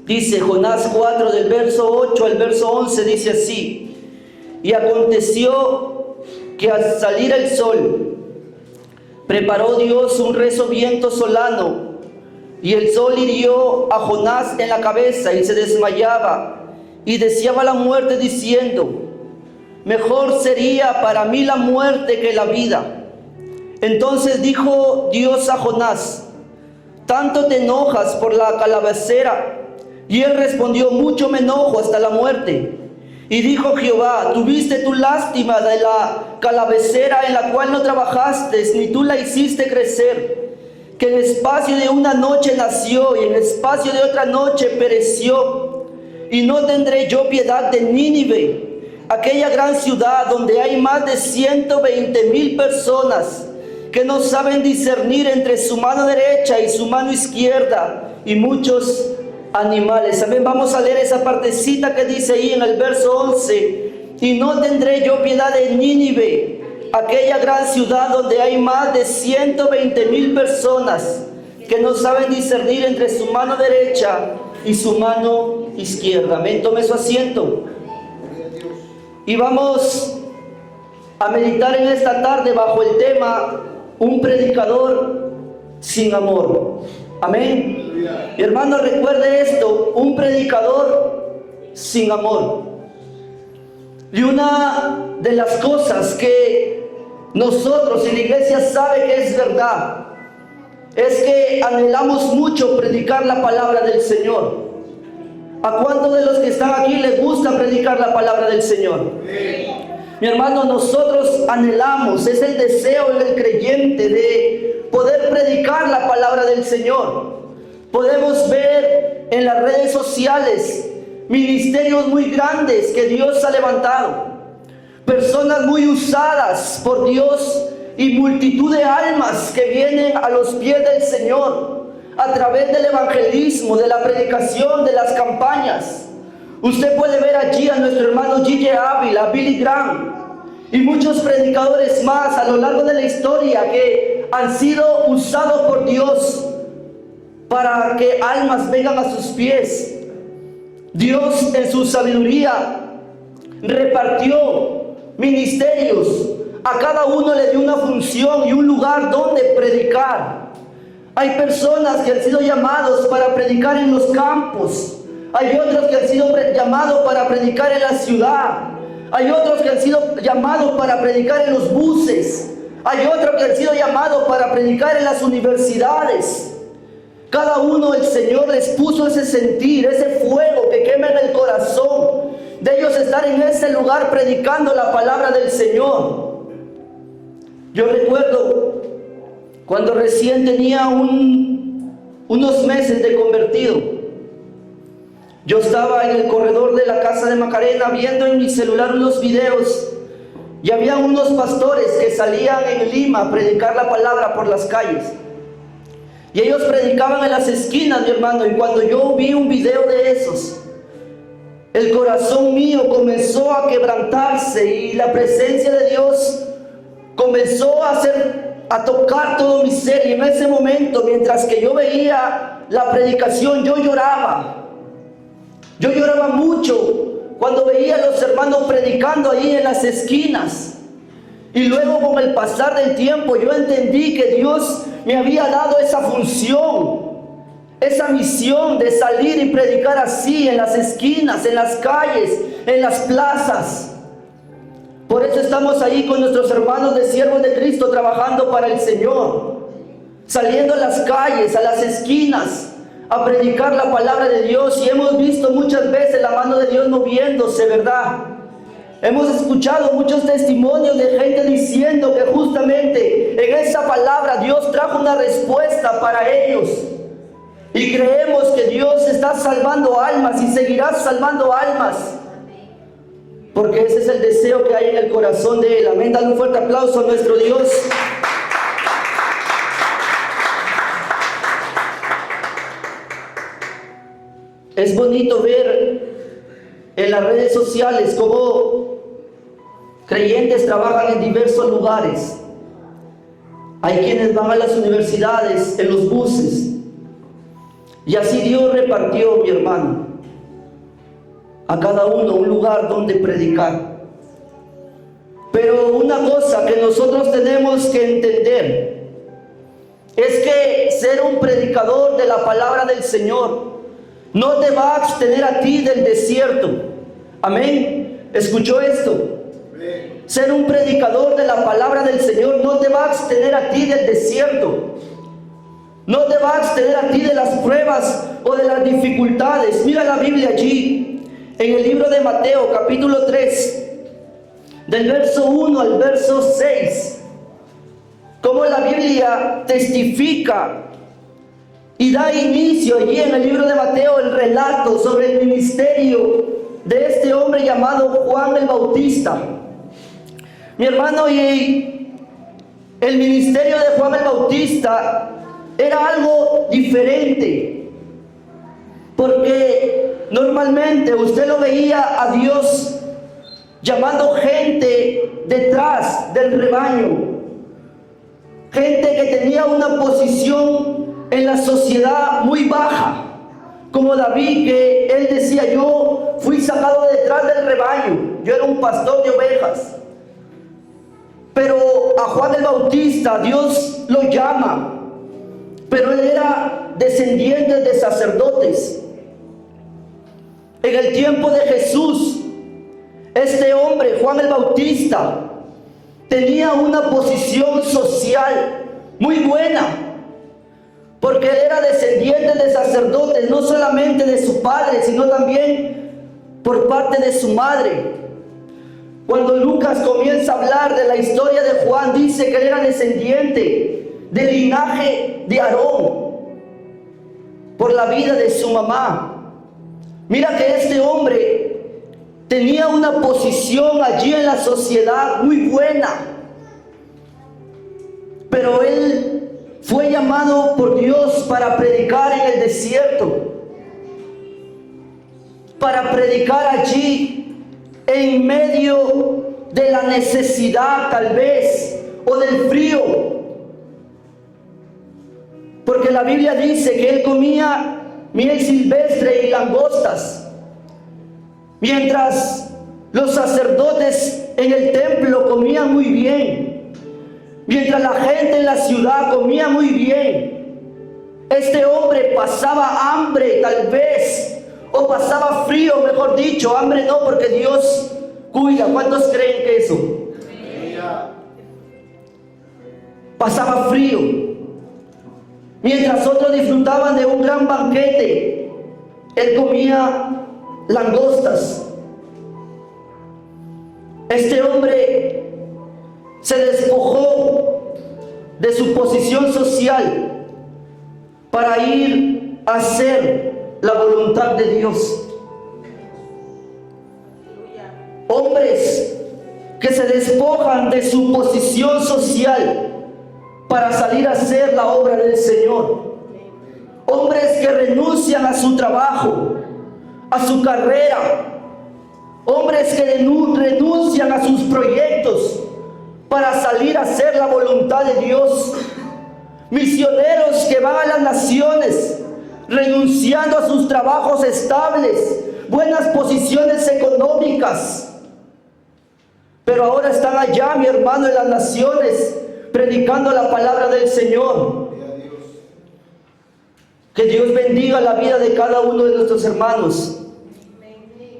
Dice Jonás 4 del verso 8 al verso 11, dice así: y aconteció que al salir el sol, preparó Dios un recio viento solano, y el sol hirió a Jonás en la cabeza, y se desmayaba, y deseaba la muerte, diciendo: mejor sería para mí la muerte que la vida. Entonces dijo Dios a Jonás: ¿tanto te enojas por la calabacera? Y él respondió: mucho me enojo hasta la muerte. Y dijo Jehová: tuviste tu lástima de la calabacera, en la cual no trabajaste, ni tú la hiciste crecer, que en espacio de una noche nació, y en espacio de otra noche pereció. Y no tendré yo piedad de Nínive, aquella gran ciudad donde hay más de 120,000 personas que no saben discernir entre su mano derecha y su mano izquierda, y muchos animales. También vamos a leer esa partecita que dice ahí en el verso 11: y no tendré yo piedad de Nínive, aquella gran ciudad donde hay más de 120,000 personas que no saben discernir entre su mano derecha y su mano izquierda. Amén. Tome su asiento. Y vamos a meditar en esta tarde bajo el tema: un predicador sin amor. Amén. Mi hermano, recuerde esto: un predicador sin amor. Y una de las cosas que nosotros en la iglesia sabe que es verdad es que anhelamos mucho predicar la palabra del Señor. ¿A cuántos de los que están aquí les gusta predicar la palabra del Señor? Mi hermano, nosotros anhelamos, es el deseo del creyente de poder predicar la palabra del Señor. Podemos ver en las redes sociales ministerios muy grandes que Dios ha levantado, personas muy usadas por Dios, y multitud de almas que vienen a los pies del Señor a través del evangelismo, de la predicación, de las campañas. Usted puede ver allí a nuestro hermano G.J. Ávila, a Billy Graham y muchos predicadores más a lo largo de la historia que han sido usados por Dios para que almas vengan a sus pies. Dios en su sabiduría repartió ministerios, a cada uno le dio una función y un lugar donde predicar. Hay personas que han sido llamados para predicar en los campos, hay otros que han sido llamados para predicar en la ciudad, hay otros que han sido llamados para predicar en los buses, hay otros que han sido llamados para predicar en las universidades. Cada uno el Señor les puso ese sentir, ese fuego que quema en el corazón de ellos estar en ese lugar predicando la palabra del Señor. Yo recuerdo cuando recién tenía unos meses de convertido. Yo estaba en el corredor de la casa de Macarena viendo en mi celular unos videos, y había unos pastores que salían en Lima a predicar la palabra por las calles. Y ellos predicaban en las esquinas, mi hermano, y cuando yo vi un video de esos, el corazón mío comenzó a quebrantarse y la presencia de Dios comenzó a tocar todo mi ser. Y en ese momento, mientras que yo veía la predicación, yo lloraba. Yo lloraba mucho cuando veía a los hermanos predicando ahí en las esquinas. Y luego, con el pasar del tiempo, yo entendí que Dios me había dado esa función, esa misión de salir y predicar así en las esquinas, en las calles, en las plazas. Por eso estamos ahí con nuestros hermanos de siervos de Cristo trabajando para el Señor, saliendo a las calles, a las esquinas, a predicar la palabra de Dios. Y hemos visto muchas veces la mano de Dios moviéndose, ¿verdad? Hemos escuchado muchos testimonios de gente diciendo que justamente en esa palabra Dios trajo una respuesta para ellos. Y creemos que Dios está salvando almas y seguirá salvando almas, porque ese es el deseo que hay en el corazón de Él. Amén. Dale un fuerte aplauso a nuestro Dios. Es bonito ver en las redes sociales cómo creyentes trabajan en diversos lugares. Hay quienes van a las universidades en los buses, Y así Dios repartió, mi hermano, a cada uno un lugar donde predicar. Pero una cosa que nosotros tenemos que entender es que ser un predicador de la palabra del Señor no te va a abstener a ti del desierto. Amén. ¿Escuchó esto? Ser un predicador de la palabra del Señor no te va a abstener a ti del desierto. No te va a abstener a ti de las pruebas o de las dificultades. Mira la Biblia allí, en el libro de Mateo, capítulo 3, del verso 1 al verso 6. Cómo la Biblia testifica y da inicio allí en el libro de Mateo el relato sobre el ministerio de este hombre llamado Juan el Bautista. Mi hermano, y el ministerio de Juan el Bautista era algo diferente, porque normalmente usted lo veía a Dios llamando gente detrás del rebaño, gente que tenía una posición en la sociedad muy baja, como David, que él decía: yo fui sacado detrás del rebaño, yo era un pastor de ovejas. Pero a Juan el Bautista Dios lo llama, pero él era descendiente de sacerdotes. En el tiempo de Jesús, este hombre, Juan el Bautista, tenía una posición social muy buena, porque él era descendiente de sacerdotes, no solamente de su padre, sino también por parte de su madre. Cuando Lucas comienza a hablar de la historia de Juan, dice que él era descendiente del linaje de Aarón por la vida de su mamá. Mira que este hombre tenía una posición allí en la sociedad muy buena, pero él fue llamado por Dios para predicar en el desierto, para predicar allí en medio de la necesidad, tal vez, o del frío. Porque la Biblia dice que él comía miel silvestre y langostas, mientras los sacerdotes en el templo comían muy bien, mientras la gente en la ciudad comía muy bien. Este hombre pasaba hambre, tal vez, o pasaba frío, mejor dicho. Hambre no, porque Dios cuida. ¿Cuántos creen que eso? Pasaba frío, mientras otros disfrutaban de un gran banquete, él comía langostas. Este hombre se despojó de su posición social para ir a hacer la voluntad de Dios. Hombres que se despojan de su posición social para salir a hacer la obra del Señor. Hombres que renuncian a su trabajo, a su carrera. Hombres que renuncian a sus proyectos para salir a hacer la voluntad de Dios. Misioneros que van a las naciones renunciando a sus trabajos estables, buenas posiciones económicas, pero ahora están allá, mi hermano, en las naciones, predicando la palabra del Señor. Que Dios bendiga la vida de cada uno de nuestros hermanos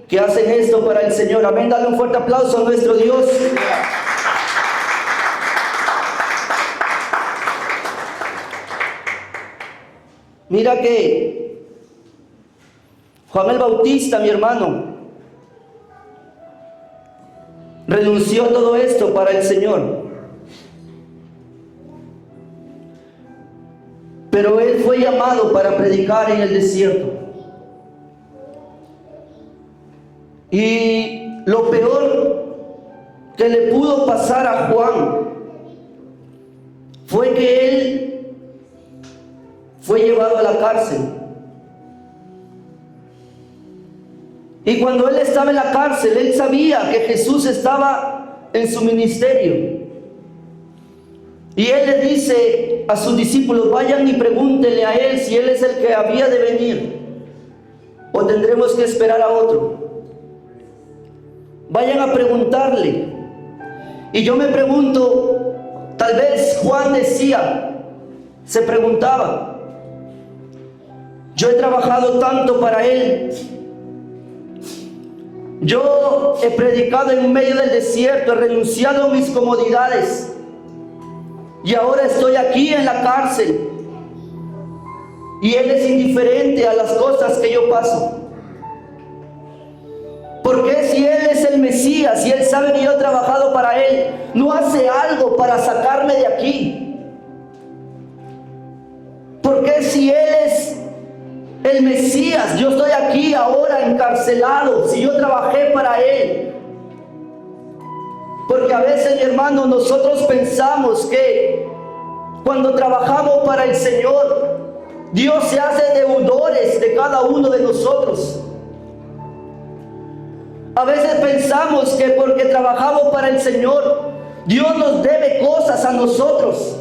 que hacen esto para el Señor. Amén. Dale un fuerte aplauso a nuestro Dios. Mira que Juan el Bautista, mi hermano, renunció a todo esto para el Señor. Pero él fue llamado para predicar en el desierto. Y lo peor que le pudo pasar a Juan fue que él fue llevado a la cárcel. Y cuando él estaba en la cárcel, él sabía que Jesús estaba en su ministerio. Y él le dice a sus discípulos: vayan y pregúntenle a él si él es el que había de venir o tendremos que esperar a otro. Vayan a preguntarle. Y yo me pregunto, tal vez Juan se preguntaba: yo he trabajado tanto para él, yo he predicado en medio del desierto, he renunciado a mis comodidades, y ahora estoy aquí en la cárcel, y él es indiferente a las cosas que yo paso. ¿Por qué, si él es el Mesías y él sabe que yo he trabajado para él, no hace algo para sacarme de aquí? ¿Por qué, si él es el Mesías, yo estoy aquí ahora encarcelado, si yo trabajé para él? Porque a veces, mi hermano, nosotros pensamos que cuando trabajamos para el Señor, Dios se hace deudores de cada uno de nosotros. A veces pensamos que porque trabajamos para el Señor, Dios nos debe cosas a nosotros.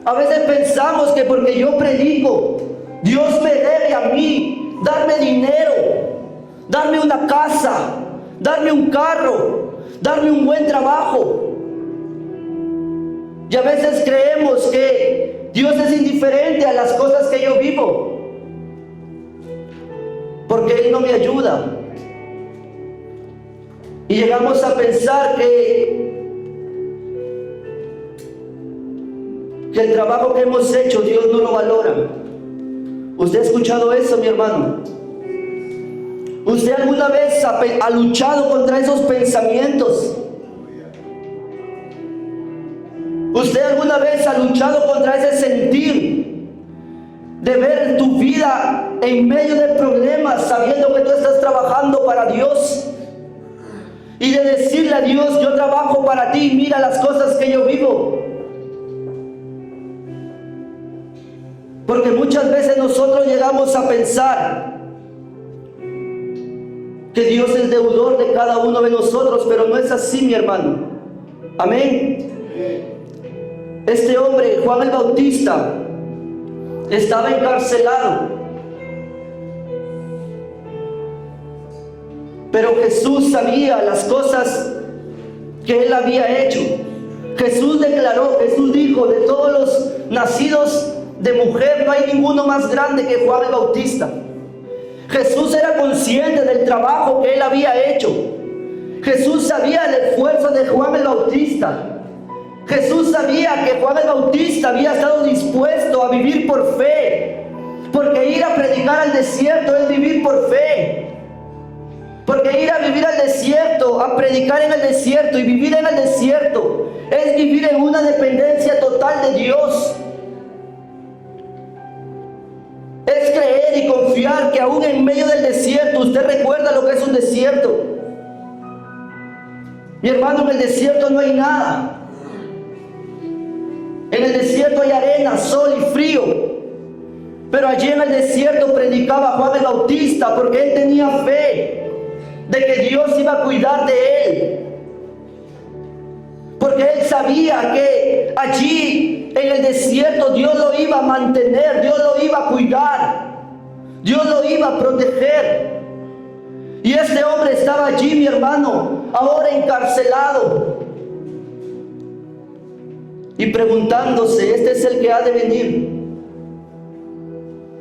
A veces pensamos que porque yo predico, Dios me debe a mí darme dinero, darme una casa, darme un carro, darme un buen trabajo. Y a veces creemos que Dios es indiferente a las cosas que yo vivo, porque Él no me ayuda. Y llegamos a pensar que el trabajo que hemos hecho Dios no lo valora. ¿Usted ha escuchado eso, mi hermano? ¿Usted alguna vez ha luchado contra esos pensamientos? ¿Usted alguna vez ha luchado contra ese sentir de ver tu vida en medio de problemas, sabiendo que tú estás trabajando para Dios? Y de decirle a Dios: yo trabajo para ti, mira las cosas que yo vivo. Porque muchas veces nosotros llegamos a pensar que Dios es deudor de cada uno de nosotros, pero no es así, mi hermano. Amén. Este hombre, Juan el Bautista, estaba encarcelado, pero Jesús sabía las cosas que él había hecho. Jesús declaró, Jesús dijo: de todos los nacidos de mujer no hay ninguno más grande que Juan el Bautista. Jesús era consciente del trabajo que él había hecho. Jesús sabía el esfuerzo de Juan el Bautista. Jesús sabía que Juan el Bautista había estado dispuesto a vivir por fe, porque ir a predicar al desierto es vivir por fe. Porque ir a vivir al desierto, a predicar en el desierto y vivir en el desierto, es vivir en una dependencia total de Dios. Es creer y confiar que aún en medio del desierto, usted recuerda lo que es un desierto. Mi hermano, en el desierto no hay nada. En el desierto hay arena, sol y frío. Pero allí en el desierto predicaba Juan el Bautista, porque él tenía fe de que Dios iba a cuidar de él. Porque él sabía que allí en el desierto Dios lo iba a mantener, Dios lo iba a cuidar, Dios lo iba a proteger. Y este hombre estaba allí, mi hermano, ahora encarcelado, y preguntándose: este es el que ha de venir,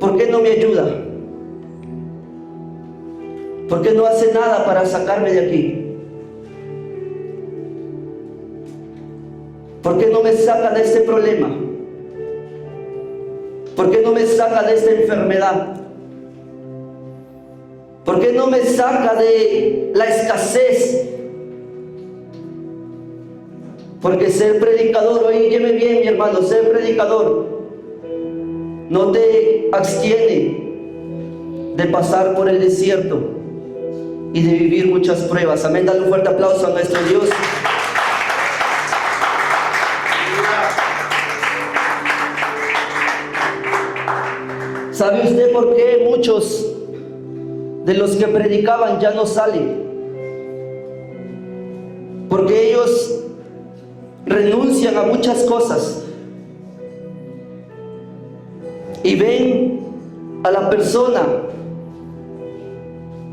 ¿por qué no me ayuda? ¿Por qué no hace nada para sacarme de aquí? ¿Por qué no me saca de este problema? ¿Por qué no me saca de esta enfermedad? ¿Por qué no me saca de la escasez? Porque ser predicador, oígame bien, mi hermano, ser predicador no te abstiene de pasar por el desierto y de vivir muchas pruebas. Amén. Dale un fuerte aplauso a nuestro Dios. ¿Sabe usted por qué muchos de los que predicaban ya no salen? Porque ellos renuncian a muchas cosas y ven a la persona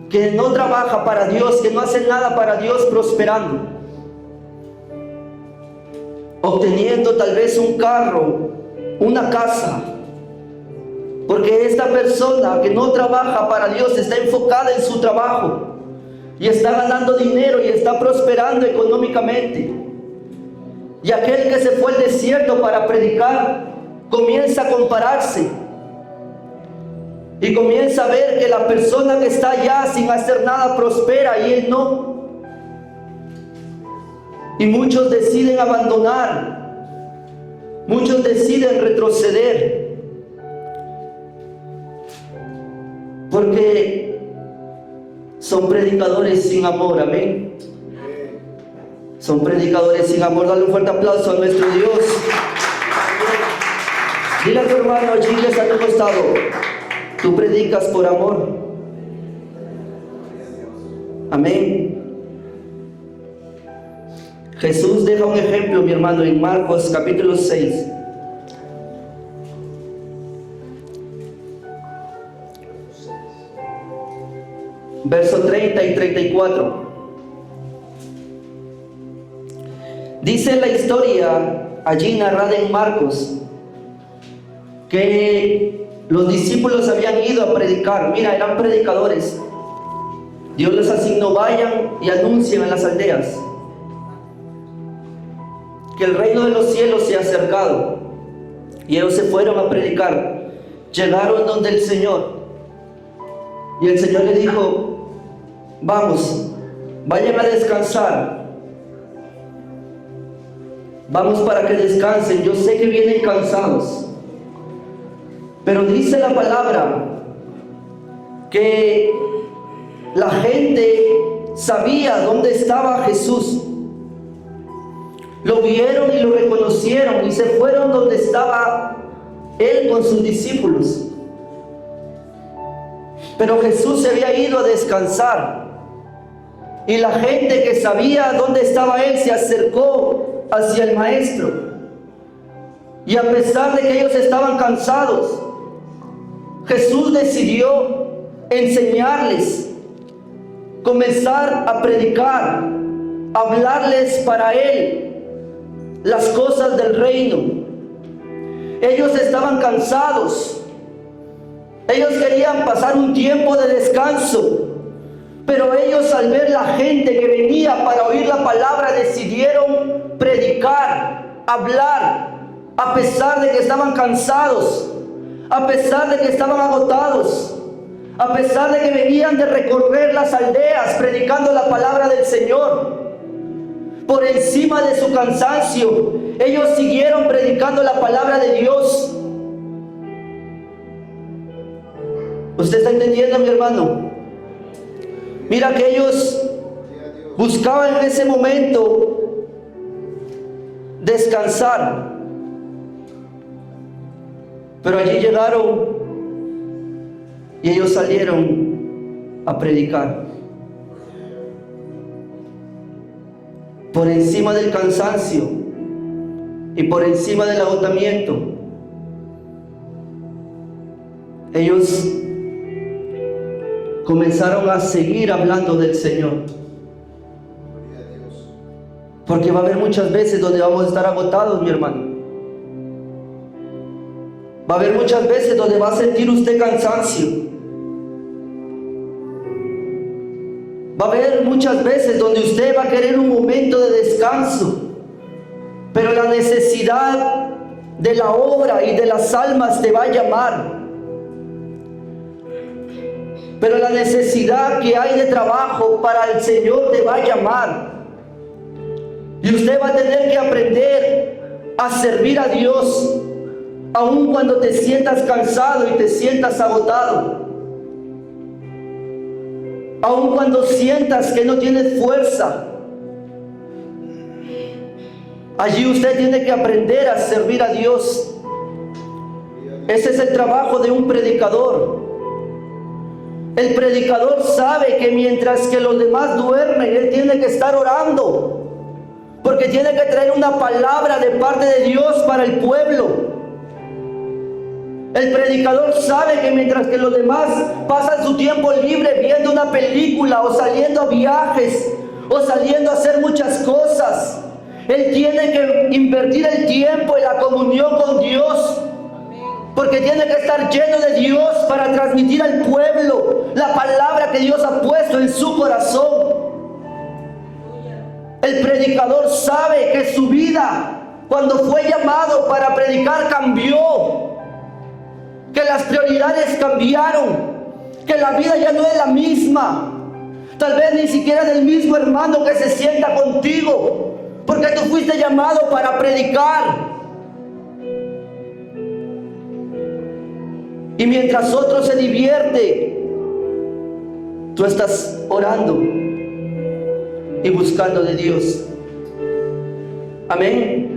que no trabaja para Dios, que no hace nada para Dios, prosperando, obteniendo tal vez un carro, una casa, porque esta persona que no trabaja para Dios está enfocada en su trabajo y está ganando dinero y está prosperando económicamente. Y aquel que se fue al desierto para predicar comienza a compararse y comienza a ver que la persona que está allá sin hacer nada prospera y él no. Y muchos deciden abandonar, muchos deciden retroceder, porque son predicadores sin amor. Amén. Son predicadores sin amor. Dale un fuerte aplauso a nuestro Dios. Dile a tu hermano allí que está a tu costado: tú predicas por amor. Amén. Jesús deja un ejemplo, mi hermano, en Marcos capítulo 6. Verso 30 y 34. Dice la historia allí narrada en Marcos que los discípulos habían ido a predicar. Mira, eran predicadores. Dios les asignó: vayan y anuncien en las aldeas que el reino de los cielos se ha acercado. Y ellos se fueron a predicar. Llegaron donde el Señor, y el Señor les dijo: vamos, vayan a descansar. Vamos para que descansen. Yo sé que vienen cansados, pero dice la palabra que la gente sabía dónde estaba Jesús. Lo vieron y lo reconocieron y se fueron donde estaba Él con sus discípulos. Pero Jesús se había ido a descansar, y la gente que sabía dónde estaba Él se acercó hacia el Maestro. Y a pesar de que ellos estaban cansados, Jesús decidió enseñarles, comenzar a predicar, hablarles para Él las cosas del reino. Ellos estaban cansados, ellos querían pasar un tiempo de descanso, pero ellos, al ver la gente que venía para oír la palabra, decidieron predicar, hablar, a pesar de que estaban cansados, a pesar de que estaban agotados, a pesar de que venían de recorrer las aldeas predicando la palabra del Señor. Por encima de su cansancio, ellos siguieron predicando la palabra de Dios. ¿Usted está entendiendo, mi hermano? Mira que ellos buscaban en ese momento descansar, pero allí llegaron y ellos salieron a predicar. Por encima del cansancio y por encima del agotamiento, ellos comenzaron a seguir hablando del Señor. Porque va a haber muchas veces donde vamos a estar agotados, mi hermano. Va a haber muchas veces donde va a sentir usted cansancio. Va a haber muchas veces donde usted va a querer un momento de descanso, pero la necesidad de la obra y de las almas te va a llamar. Pero la necesidad que hay de trabajo para el Señor te va a llamar. Y usted va a tener que aprender a servir a Dios, aun cuando te sientas cansado y te sientas agotado. Aun cuando sientas que no tienes fuerza, allí usted tiene que aprender a servir a Dios. Ese es el trabajo de un predicador. El predicador sabe que mientras que los demás duermen, él tiene que estar orando, porque porque tiene que traer una palabra de parte de Dios para el pueblo. El predicador sabe que mientras que los demás pasan su tiempo libre viendo una película o saliendo a viajes o saliendo a hacer muchas cosas, él tiene que invertir el tiempo en la comunión con Dios, porque tiene que estar lleno de Dios para transmitir al pueblo la palabra que Dios ha puesto en su corazón. El predicador sabe que su vida, cuando fue llamado para predicar, cambió, que las prioridades cambiaron, que la vida ya no es la misma, tal vez ni siquiera del mismo hermano que se sienta contigo, porque tú fuiste llamado para predicar. Y mientras otro se divierte, tú estás orando y buscando de Dios. Amén.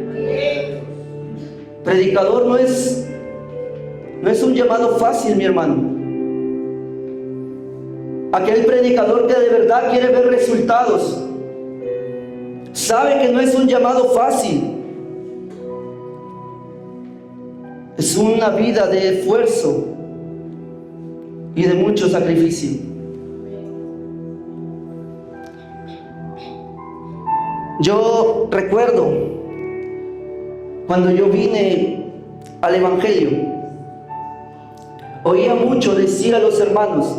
Predicador no es un llamado fácil, mi hermano. Aquel predicador que de verdad quiere ver resultados sabe que no es un llamado fácil. Es una vida de esfuerzo y de mucho sacrificio. Yo recuerdo cuando yo vine al Evangelio, oía mucho decir a los hermanos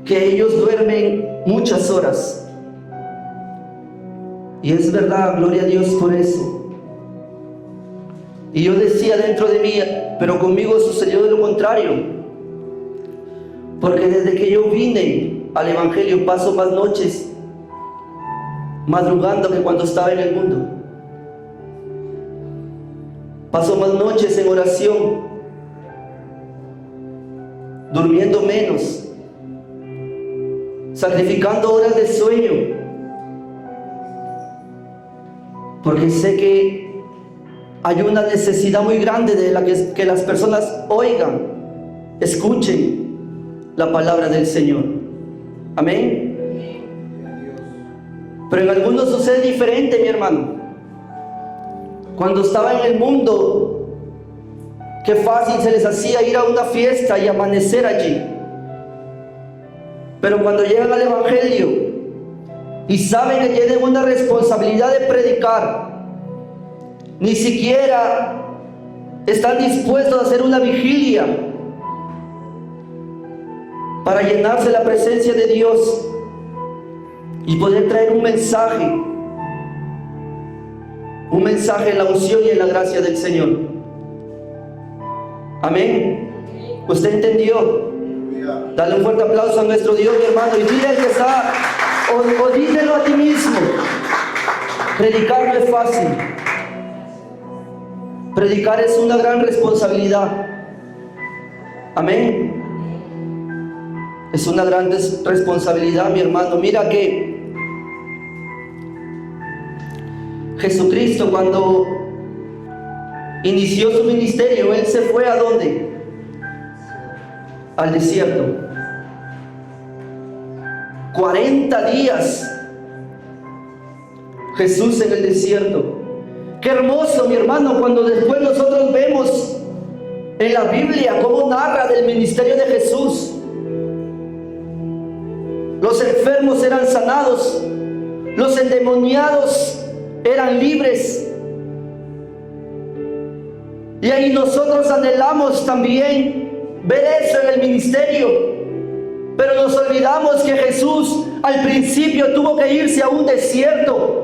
que ellos duermen muchas horas. Y es verdad, gloria a Dios por eso. Y yo decía dentro de mí, pero conmigo sucedió de lo contrario. Porque desde que yo vine al Evangelio paso más noches madrugando que cuando estaba en el mundo. Paso más noches en oración, durmiendo menos, sacrificando horas de sueño, porque sé que hay una necesidad muy grande de la que las personas oigan, escuchen la palabra del Señor. Amén. Pero en algunos sucede diferente, mi hermano. Cuando estaba en el mundo, qué fácil se les hacía ir a una fiesta y amanecer allí. Pero cuando llegan al Evangelio y saben que tienen una responsabilidad de predicar, ni siquiera están dispuestos a hacer una vigilia para llenarse la presencia de Dios y poder traer un mensaje en la unción y en la gracia del Señor. Amén. ¿Usted entendió? Dale un fuerte aplauso a nuestro Dios, mi hermano, y dile al que está, o díselo a ti mismo. Predicar no es fácil. Predicar es una gran responsabilidad. Amén. Es una gran responsabilidad, mi hermano. Mira que Jesucristo, cuando inició su ministerio, Él se fue ¿a dónde? Al desierto. 40 días Jesús en el desierto. Qué hermoso, mi hermano, cuando después nosotros vemos en la Biblia cómo narra del ministerio de Jesús. Los enfermos eran sanados, los endemoniados eran libres. Y ahí nosotros anhelamos también ver eso en el ministerio. Pero nos olvidamos que Jesús al principio tuvo que irse a un desierto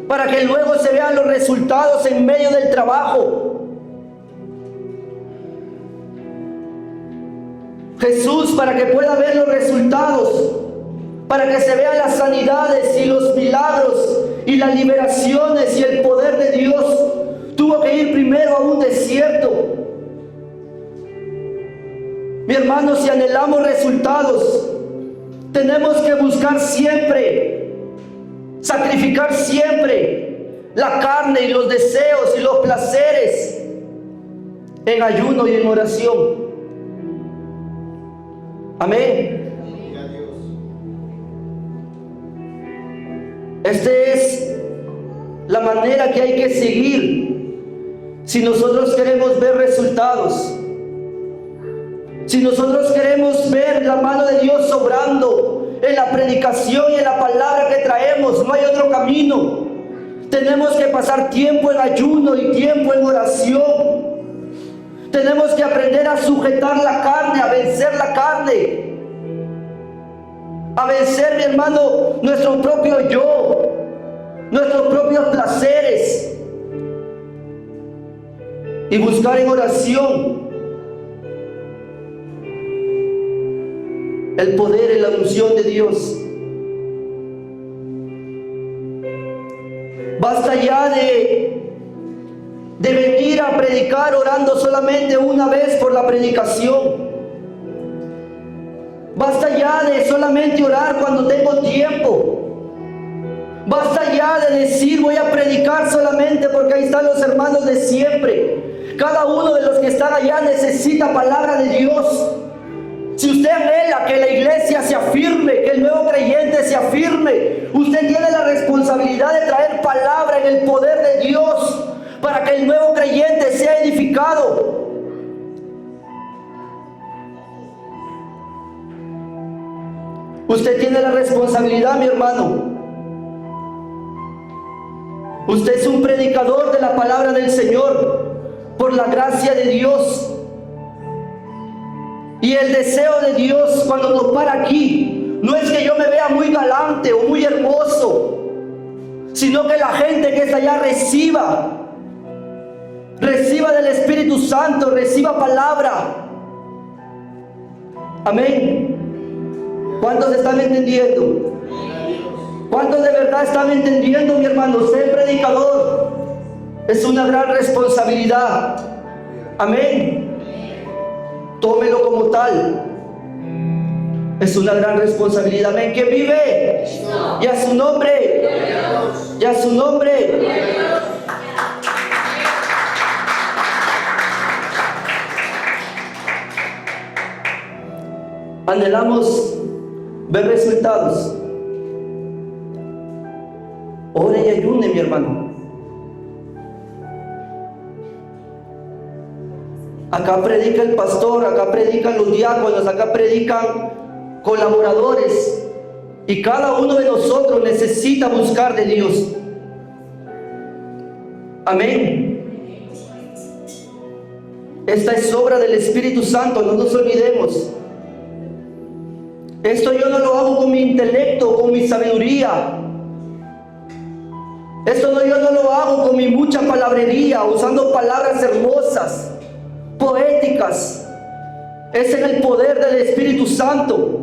para que luego se vean los resultados en medio del trabajo. Jesús, para que pueda ver los resultados, para que se vean las sanidades y los milagros y las liberaciones y el poder de Dios, tuvo que ir primero a un desierto. Mi hermano, si anhelamos resultados, tenemos que buscar siempre, sacrificar siempre la carne y los deseos y los placeres en ayuno y en oración. Amén. Esta es la manera que hay que seguir si nosotros queremos ver resultados. Si nosotros queremos ver la mano de Dios obrando en la predicación y en la palabra que traemos, no hay otro camino. Tenemos que pasar tiempo en ayuno y tiempo en oración. Tenemos que aprender a sujetar la carne, a vencer la carne, a vencer, mi hermano, nuestro propio yo, nuestros propios placeres, y buscar en oración el poder y la unción de Dios. Basta ya de venir a predicar orando solamente una vez por la predicación. Basta ya de solamente orar cuando tengo tiempo. Basta ya de decir voy a predicar solamente porque ahí están los hermanos de siempre. Cada uno de los que están allá necesita palabra de Dios. Si usted anhela que la iglesia se afirme, que el nuevo creyente se afirme, usted tiene la responsabilidad de traer palabra en el poder de Dios para que el nuevo creyente sea edificado. Usted tiene la responsabilidad, mi hermano. Usted es un predicador de la palabra del Señor por la gracia de Dios. Y el deseo de Dios cuando nos para aquí no es que yo me vea muy galante o muy hermoso, sino que la gente que está allá reciba del Espíritu Santo, reciba palabra. Amén. ¿Cuántos están entendiendo? ¿Cuántos de verdad están entendiendo, mi hermano? Ser predicador es una gran responsabilidad. Amén. Tómelo como tal. Es una gran responsabilidad. Amén. ¿Quién vive? Y a su nombre. Y a su nombre. Anhelamos ver resultados. Ore y ayune, mi hermano. Acá predica el pastor, acá predican los diáconos, acá predican colaboradores. Y cada uno de nosotros necesita buscar de Dios. Amén. Esta es obra del Espíritu Santo, no nos olvidemos. Esto yo no lo hago con mi intelecto, con mi sabiduría. Esto yo no lo hago con mi mucha palabrería, usando palabras hermosas, poéticas. Es en el poder del Espíritu Santo.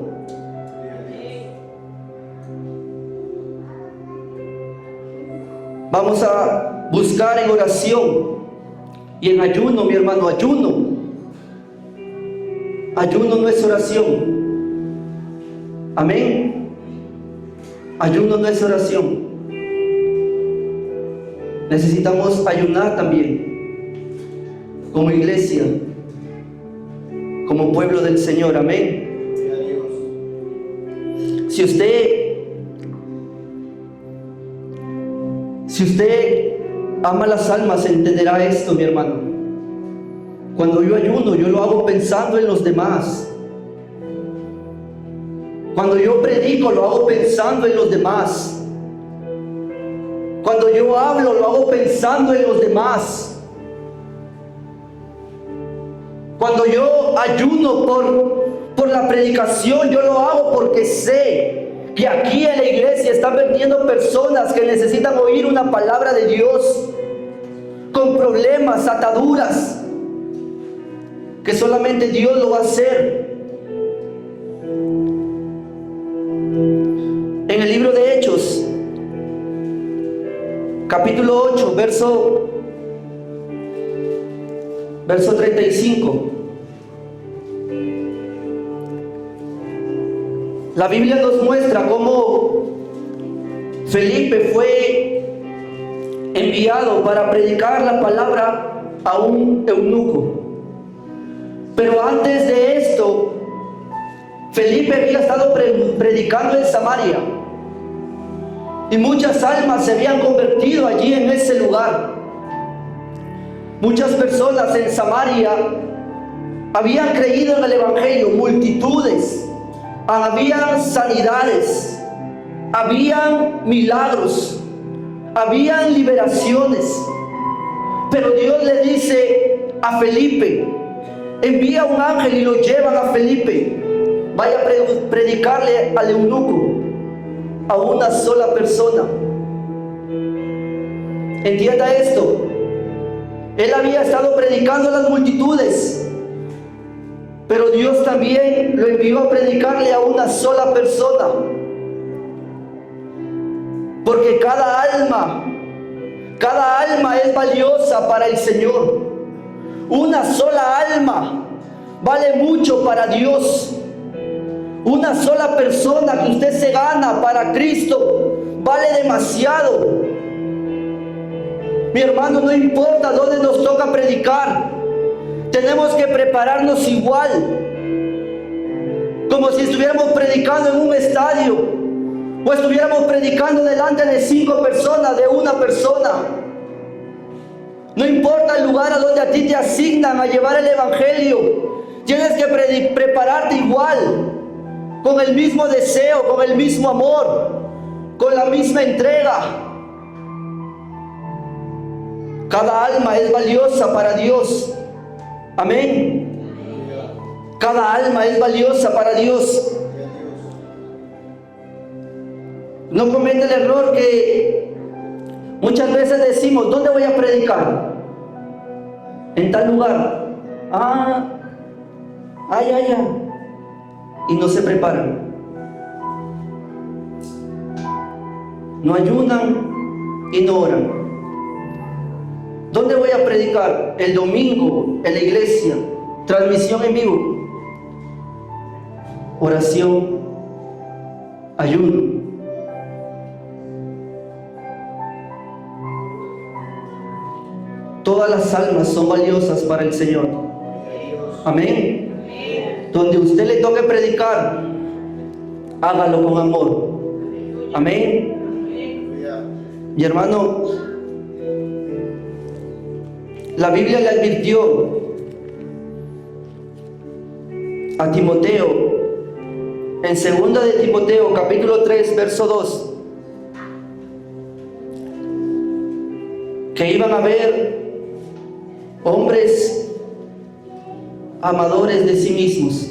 Vamos a buscar en oración y en ayuno, mi hermano. Ayuno no es oración. Amén. Ayuno no es oración. Necesitamos ayunar también, como iglesia, como pueblo del Señor. Amén. Si usted ama las almas, entenderá esto, mi hermano. Cuando yo ayuno, yo lo hago pensando en los demás. Cuando yo predico, lo hago pensando en los demás. Cuando yo hablo, lo hago pensando en los demás. Cuando yo ayuno por la predicación, yo lo hago porque sé que aquí en la iglesia están viniendo personas que necesitan oír una palabra de Dios, con problemas, ataduras, que solamente Dios lo va a hacer. En el libro de Hechos, capítulo 8, verso 35. La Biblia nos muestra cómo Felipe fue enviado para predicar la palabra a un eunuco. Pero antes de esto, Felipe había estado predicando en Samaria. Y muchas almas se habían convertido allí en ese lugar. Muchas personas en Samaria habían creído en el Evangelio, multitudes, habían sanidades, habían milagros, habían liberaciones. Pero Dios le dice a Felipe, envía un ángel y lo llevan a Felipe, vaya a predicarle al eunuco, a una sola persona. Entienda esto, él había estado predicando a las multitudes, pero Dios también lo envió a predicarle a una sola persona, porque cada alma es valiosa para el Señor. Una sola alma vale mucho para Dios. Una sola persona que usted se gana para Cristo vale demasiado. Mi hermano, no importa dónde nos toca predicar, tenemos que prepararnos igual, como si estuviéramos predicando en un estadio, o estuviéramos predicando delante de 5 personas, de una persona. No importa el lugar a donde a ti te asignan a llevar el Evangelio, tienes que prepararte igual, con el mismo deseo, con el mismo amor, con la misma entrega. Cada alma es valiosa para Dios. Amén. Cada alma es valiosa para Dios. No cometa el error que muchas veces decimos, ¿dónde voy a predicar? En tal lugar. Y no se preparan. No ayunan y no oran. ¿Dónde voy a predicar? El domingo en la iglesia, transmisión en vivo, oración, ayuno. Todas las almas son valiosas para el Señor. Amén. Donde usted le toque predicar, hágalo con amor. Amén. Mi hermano, la Biblia le advirtió a Timoteo en 2 de Timoteo capítulo 3 verso 2 que iban a haber hombres amadores de sí mismos.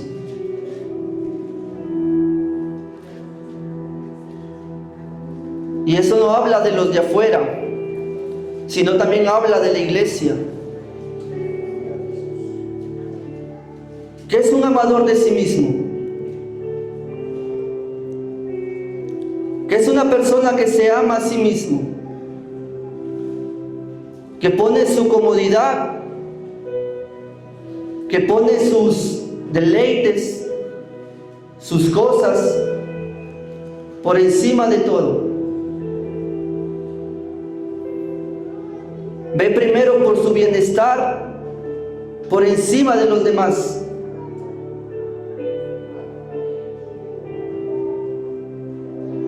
Y eso no habla de los de afuera, sino también habla de la iglesia. ¿Qué es un amador de sí mismo? ¿Qué es una persona que se ama a sí mismo? Que pone su comodidad, que pone sus deleites, sus cosas por encima de todo. Ve primero por su bienestar por encima de los demás.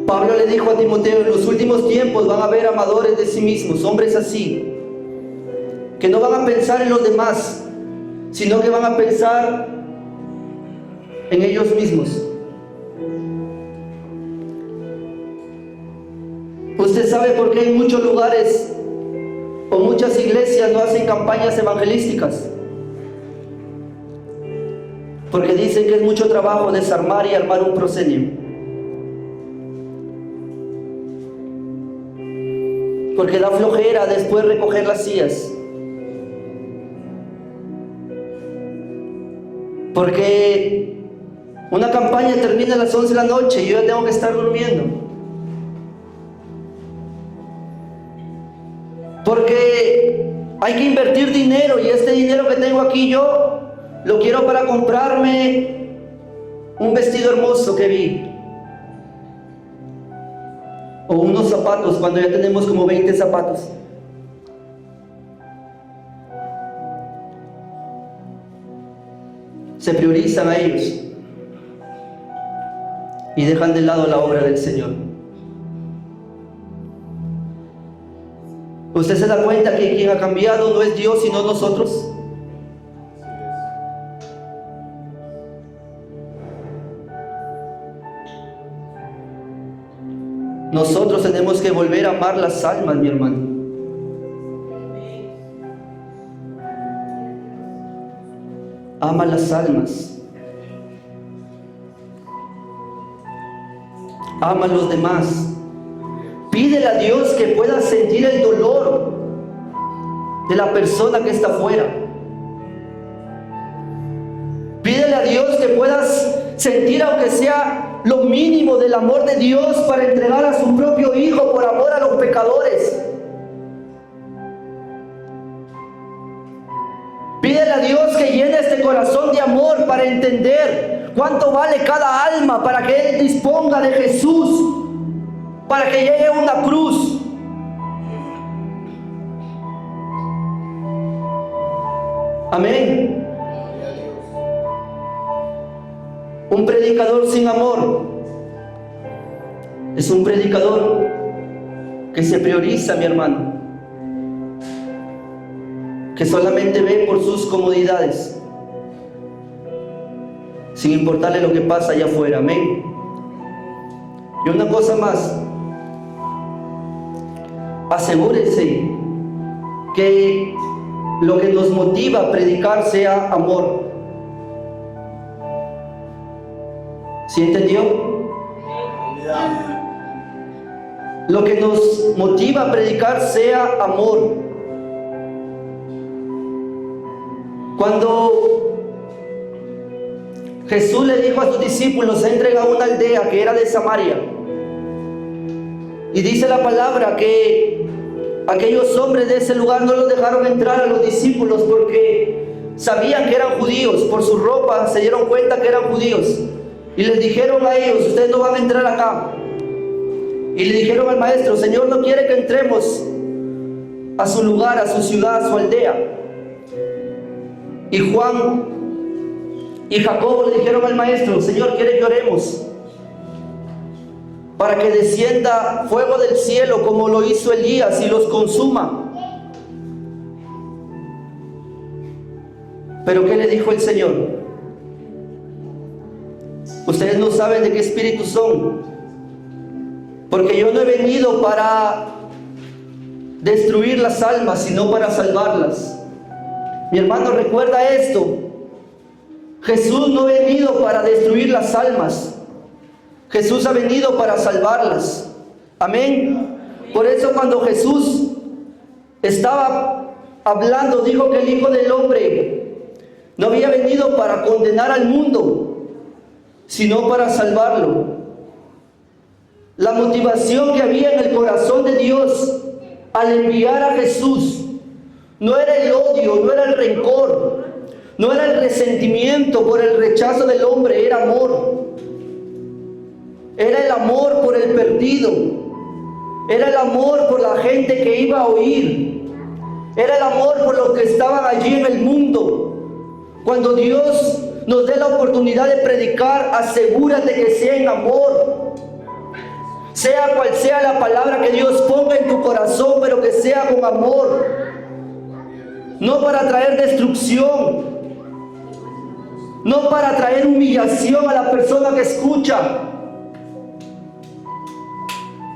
Pablo le dijo a Timoteo, en los últimos tiempos van a haber amadores de sí mismos, hombres así, que no van a pensar en los demás, sino que van a pensar en ellos mismos. Usted sabe por qué en muchos lugares o muchas iglesias no hacen campañas evangelísticas. Porque dicen que es mucho trabajo desarmar y armar un proscenio. Porque da flojera después recoger las sillas. Porque una campaña termina a las 11 de la noche y yo ya tengo que estar durmiendo. Porque hay que invertir dinero y este dinero que tengo aquí yo lo quiero para comprarme un vestido hermoso que vi. O unos zapatos cuando ya tenemos como 20 zapatos. Se priorizan a ellos y dejan de lado la obra del Señor. ¿Usted se da cuenta que quien ha cambiado no es Dios sino nosotros? Nosotros tenemos que volver a amar las almas, mi hermano. Ama las almas. Ama a los demás. Pídele a Dios que pueda sentir el dolor de la persona que está afuera. Pídele a Dios que puedas sentir, aunque sea lo mínimo, del amor de Dios para entregar a su propio Hijo por amor a los pecadores. Pídele a Dios que llene este corazón de amor para entender cuánto vale cada alma, para que Él disponga de Jesús, para que llegue a una cruz. Amén. Un predicador sin amor es un predicador que se prioriza, mi hermano, que solamente ve por sus comodidades, sin importarle lo que pasa allá afuera. Amén. Y una cosa más, asegúrese que lo que nos motiva a predicar sea amor. ¿Sí entendió? Lo que nos motiva a predicar sea amor. Cuando Jesús le dijo a sus discípulos: entren a una aldea que era de Samaria, y dice la palabra que aquellos hombres de ese lugar no los dejaron entrar a los discípulos porque sabían que eran judíos. Por su ropa se dieron cuenta que eran judíos. Y les dijeron a ellos: ustedes no van a entrar acá. Y le dijeron al maestro: Señor, no quiere que entremos a su lugar, a su ciudad, a su aldea. Y Juan y Jacobo le dijeron al maestro: Señor, quiere que oremos para que descienda fuego del cielo como lo hizo Elías y los consuma. Pero ¿qué le dijo el Señor? Ustedes no saben de qué espíritu son, porque yo no he venido para destruir las almas, sino para salvarlas. Mi hermano, recuerda esto: Jesús no ha venido para destruir las almas, Jesús ha venido para salvarlas. Amén. Por eso cuando Jesús estaba hablando, dijo que el Hijo del Hombre no había venido para condenar al mundo, sino para salvarlo. La motivación que había en el corazón de Dios al enviar a Jesús no era el odio, no era el rencor, no era el resentimiento por el rechazo del hombre, era amor. Era el amor por el perdido, era el amor por la gente que iba a oír, era el amor por los que estaban allí en el mundo. Cuando Dios nos dé la oportunidad de predicar, asegúrate que sea en amor. Sea cual sea la palabra que Dios ponga en tu corazón, pero que sea con amor. No para traer destrucción, no para traer humillación a la persona que escucha,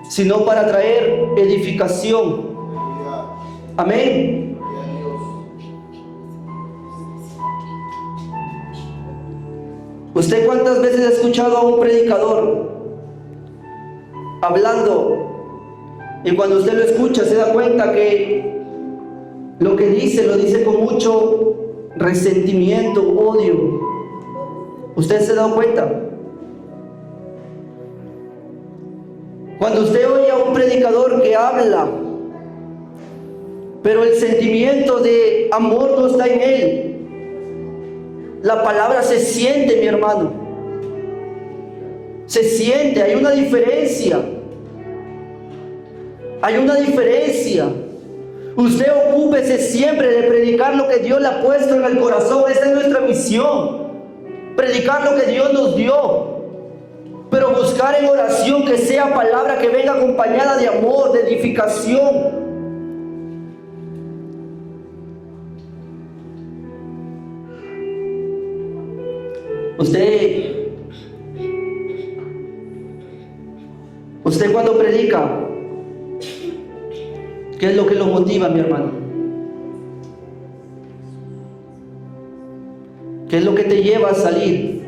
sino para traer edificación. Amén. ¿Usted cuántas veces ha escuchado a un predicador hablando y cuando usted lo escucha se da cuenta que lo que dice lo dice con mucho resentimiento, odio? ¿Usted se da cuenta? Cuando usted oye a un predicador que habla, pero el sentimiento de amor no está en él, la palabra se siente, mi hermano. Se siente, hay una diferencia. Hay una diferencia. Usted ocúpese siempre de predicar lo que Dios le ha puesto en el corazón. Esa es nuestra misión. Predicar lo que Dios nos dio. Pero buscar en oración que sea palabra que venga acompañada de amor, de edificación. Usted cuando predica, ¿qué es lo que lo motiva, mi hermano? ¿Qué es lo que te lleva a salir?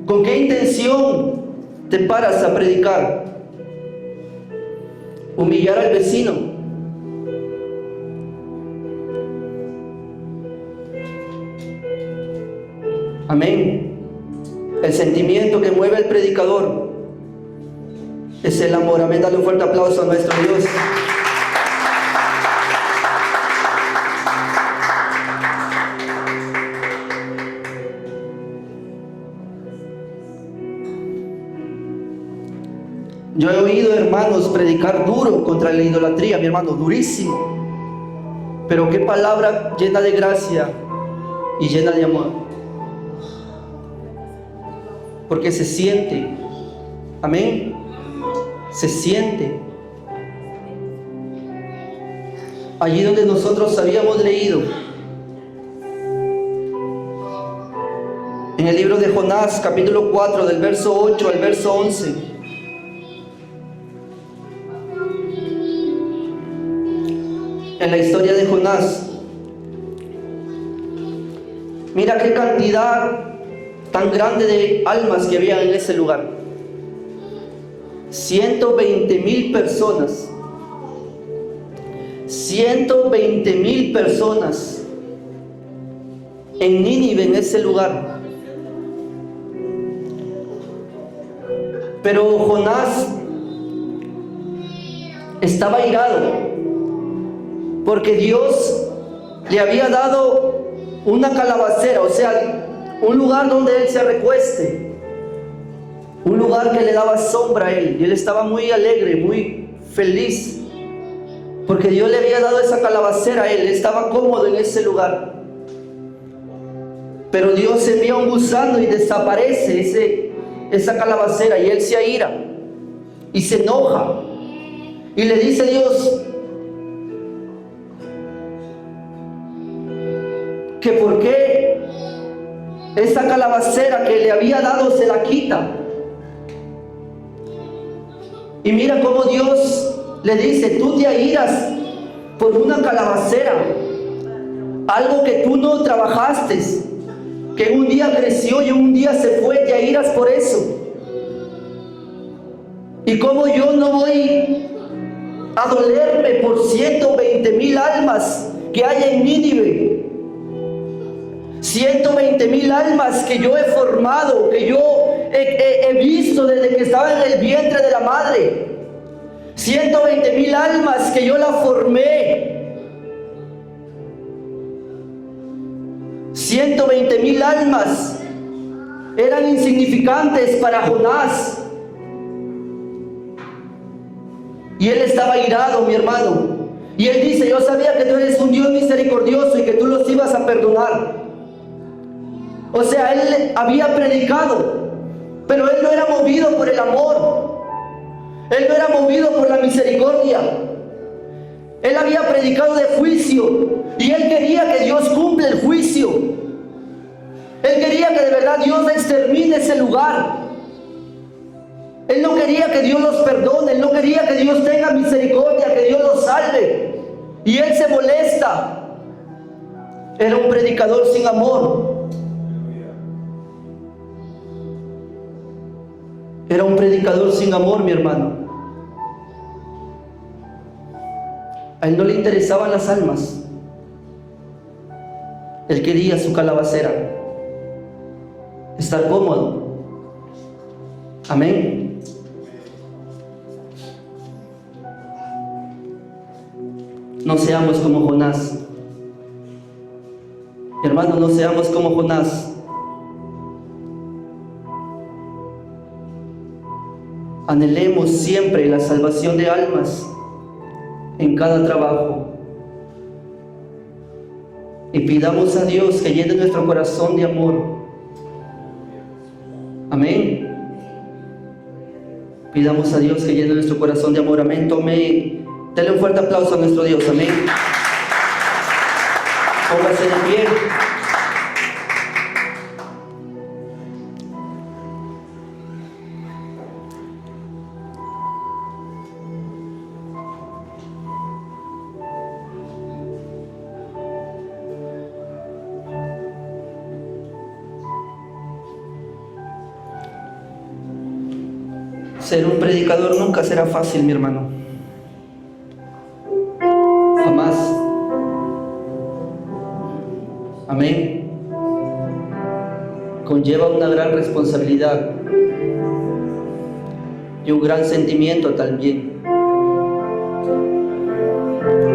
¿Con qué intención te paras a predicar? ¿Humillar al vecino? Amén. El sentimiento que mueve al predicador es el amor. Amén. Dale un fuerte aplauso a nuestro Dios. Yo he oído hermanos predicar duro contra la idolatría, mi hermano, durísimo. Pero qué palabra llena de gracia y llena de amor. Porque se siente. Amén. Se siente. Allí donde nosotros habíamos leído, en el libro de Jonás, capítulo 4, del verso 8 al verso 11. En la historia de Jonás, mira qué cantidad tan grande de almas que había en ese lugar. 120,000 personas. 120,000 personas en Nínive, en ese lugar. Pero Jonás estaba airado porque Dios le había dado una calabacera, o sea, un lugar donde él se recueste, un lugar que le daba sombra a él, y él estaba muy alegre, muy feliz, porque Dios le había dado esa calabacera a él, estaba cómodo en ese lugar. Pero Dios envía un gusano y desaparece esa calabacera, y él se aira y se enoja y le dice a Dios que por qué esa calabacera que le había dado se la quita. Y mira cómo Dios le dice: tú te airas por una calabacera, algo que tú no trabajaste, que un día creció y un día se fue, te airas por eso. Y como yo no voy a dolerme por 120,000 almas que hay en Nínive, 120,000 almas que yo he formado, que yo he visto desde que estaba en el vientre de la madre, 120,000 almas que yo la formé, 120,000 almas eran insignificantes para Jonás, y él estaba airado, mi hermano, y él dice: yo sabía que tú eres un Dios misericordioso y que tú los ibas a perdonar. O sea, él había predicado, pero él no era movido por el amor, él no era movido por la misericordia. Él había predicado de juicio, y él quería que Dios cumpla el juicio. Él quería que de verdad Dios extermine ese lugar. Él no quería que Dios los perdone, él no quería que Dios tenga misericordia, que Dios los salve, y él se molesta. Era un predicador sin amor. Era un predicador sin amor, mi hermano. A él no le interesaban las almas. Él quería su calabacera, estar cómodo. Amén. No seamos como Jonás. Hermano, no seamos como Jonás. Anhelemos siempre la salvación de almas en cada trabajo. Y pidamos a Dios que llene nuestro corazón de amor. Amén. Pidamos a Dios que llene nuestro corazón de amor. Amén. Dale un fuerte aplauso a nuestro Dios. Amén. Póngase de pie. Ser un predicador nunca será fácil, mi hermano. Jamás. Amén. Conlleva una gran responsabilidad y un gran sentimiento también.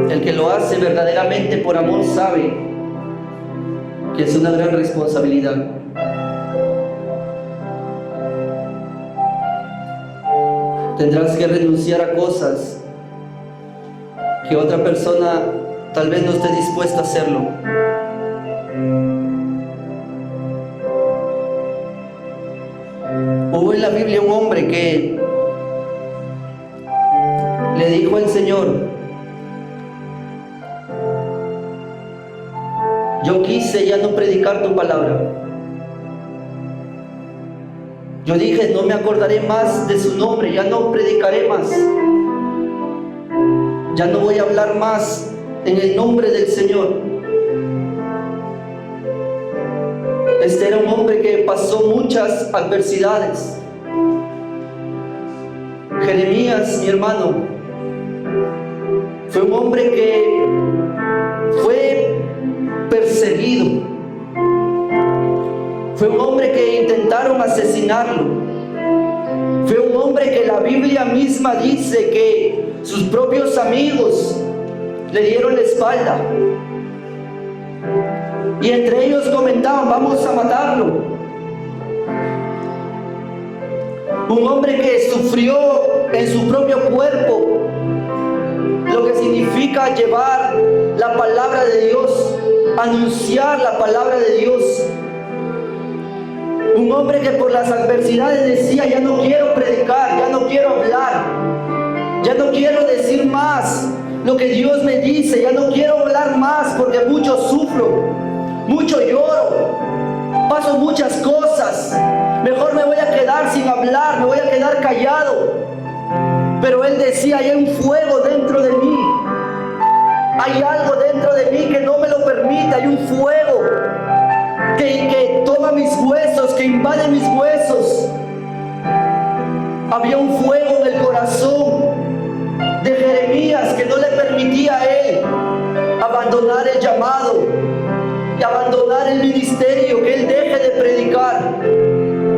El que lo hace verdaderamente por amor sabe que es una gran responsabilidad. Tendrás que renunciar a cosas que otra persona tal vez no esté dispuesta a hacerlo. Hubo en la Biblia un hombre que le dijo al Señor: yo quise ya no predicar tu palabra. Yo dije, no me acordaré más de su nombre, ya no predicaré más. Ya no voy a hablar más en el nombre del Señor. Este era un hombre que pasó muchas adversidades. Jeremías, mi hermano, fue un hombre que fue perseguido. Fue un hombre que intentaron asesinarlo. Fue un hombre que la Biblia misma dice que sus propios amigos le dieron la espalda. Y entre ellos comentaban, vamos a matarlo. Un hombre que sufrió en su propio cuerpo lo que significa llevar la palabra de Dios, anunciar la palabra de Dios. Un hombre que por las adversidades decía, ya no quiero predicar, ya no quiero hablar, ya no quiero decir más lo que Dios me dice, ya no quiero hablar más porque mucho sufro, mucho lloro, paso muchas cosas, mejor me voy a quedar sin hablar, me voy a quedar callado. Pero él decía, hay un fuego dentro de mí, hay algo dentro de mí que no me lo permite, hay un fuego que toma mis huesos, que invade mis huesos. Había un fuego en el corazón de Jeremías que no le permitía a él abandonar el llamado y abandonar el ministerio, que él deje de predicar.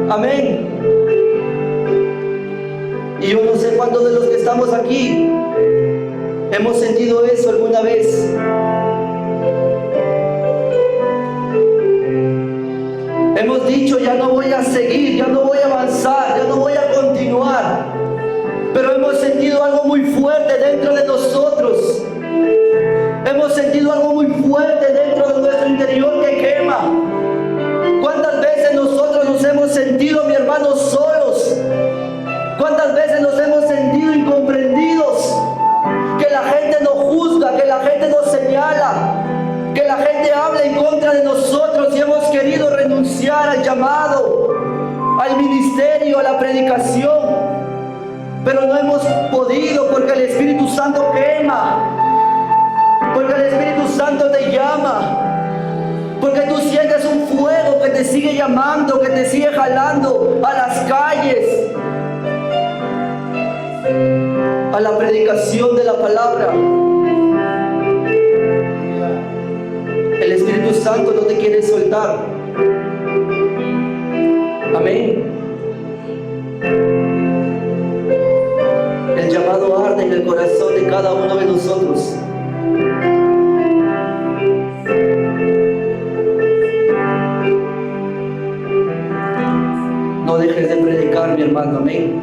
Amén. Y yo no sé cuántos de los que estamos aquí hemos sentido eso alguna vez. Hemos dicho, ya no voy a seguir, ya no voy a avanzar, ya no voy a continuar. Pero hemos sentido algo muy fuerte dentro de nosotros. Hemos sentido algo muy fuerte dentro de nuestro interior que quema. ¿Cuántas veces nosotros nos hemos sentido, mi hermano, solos? ¿Cuántas veces nos hemos sentido incomprendidos? Que la gente nos juzga, que la gente nos señala, que la gente habla en contra de nosotros y hemos querido renunciar al llamado, al ministerio, a la predicación, pero no hemos podido porque el Espíritu Santo quema, porque el Espíritu Santo te llama, porque tú sientes un fuego que te sigue llamando, que te sigue jalando a las calles, a la predicación de la palabra. El Espíritu Santo no te quiere soltar. Amén. El llamado arde en el corazón de cada uno de nosotros. No dejes de predicar, mi hermano. Amén.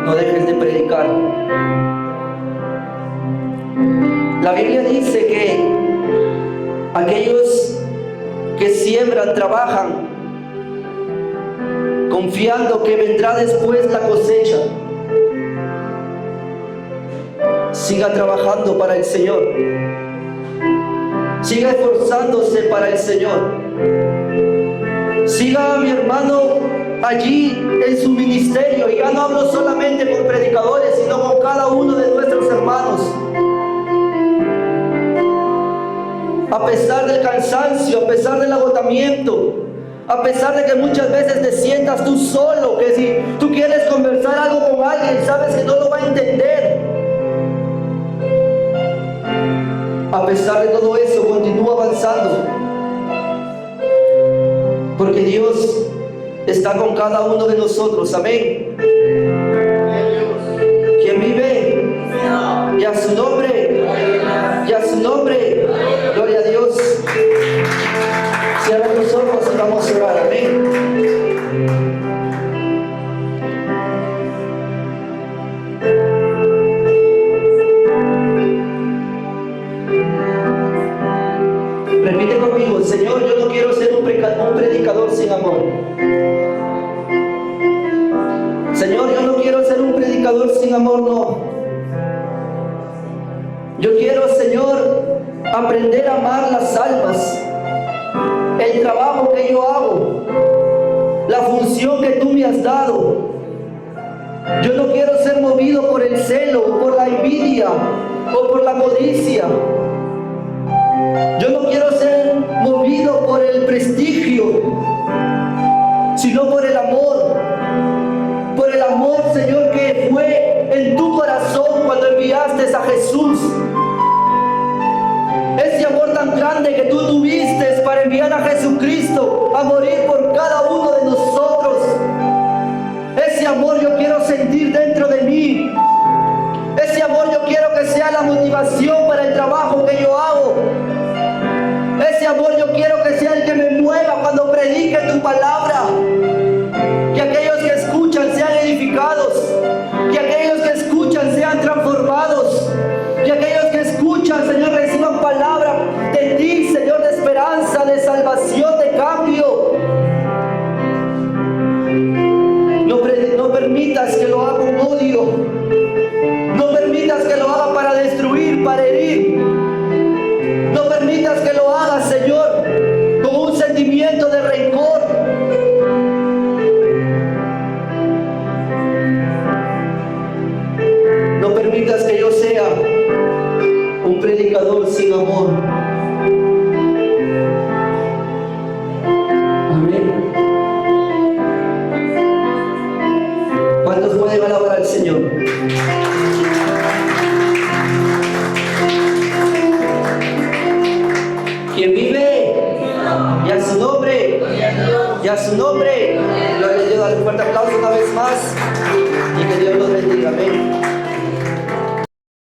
No dejes de predicar. La Biblia dice que aquellos que siembran, trabajan, confiando que vendrá después la cosecha. Siga trabajando para el Señor. Siga esforzándose para el Señor. Siga, mi hermano, allí en su ministerio. Y ya no hablo solamente con predicadores, sino con cada uno de nuestros hermanos. A pesar del cansancio, a pesar del agotamiento, A pesar de que muchas veces te sientas tú solo, que si tú quieres conversar algo con alguien, sabes que no lo va a entender. A pesar de todo eso, continúa avanzando. Porque Dios está con cada uno de nosotros. Amén. ¿Quién vive? Y a su nombre. Y a su nombre. Gloria a Dios. Cierra los ojos y vamos a orar. Amén. Repite conmigo: Señor, yo no quiero ser un predicador sin amor. Señor, yo no quiero ser un predicador sin amor, no. Yo quiero, Señor, aprender a amar las almas, el trabajo que yo hago, la función que tú me has dado. Yo no quiero ser movido por el celo, por la envidia o por la codicia. Yo no quiero ser movido por el prestigio, sino por el amor. Por el amor, Señor, que fue en tu corazón cuando enviaste a Jesús. Ese amor tan grande que tú tuviste para enviar a Jesucristo a morir por cada uno de nosotros. Ese amor yo quiero sentir dentro de mí. Ese amor yo quiero que sea la motivación para el trabajo que yo hago. Ese amor yo quiero que sea el que me mueva cuando predique tu palabra. Que aquellos que escuchan sean edificados. Que aquellos que escuchan sean transformados. Que aquellos que escuchan, Señor, reciban palabra de ti, Señor, de esperanza, de salvación, de cambio. No permitas que lo haga con odio. No permitas que lo haga para destruir, para herir. No permitas que lo haga, Señor, con un sentimiento de rencor. No permitas que yo sea un predicador sin amor. Amén. ¿Cuántos pueden alabar al Señor? ¿Quién vive? Y a su nombre. Y a su nombre. Gloria a Dios. Dale un fuerte aplauso una vez más. Y que Dios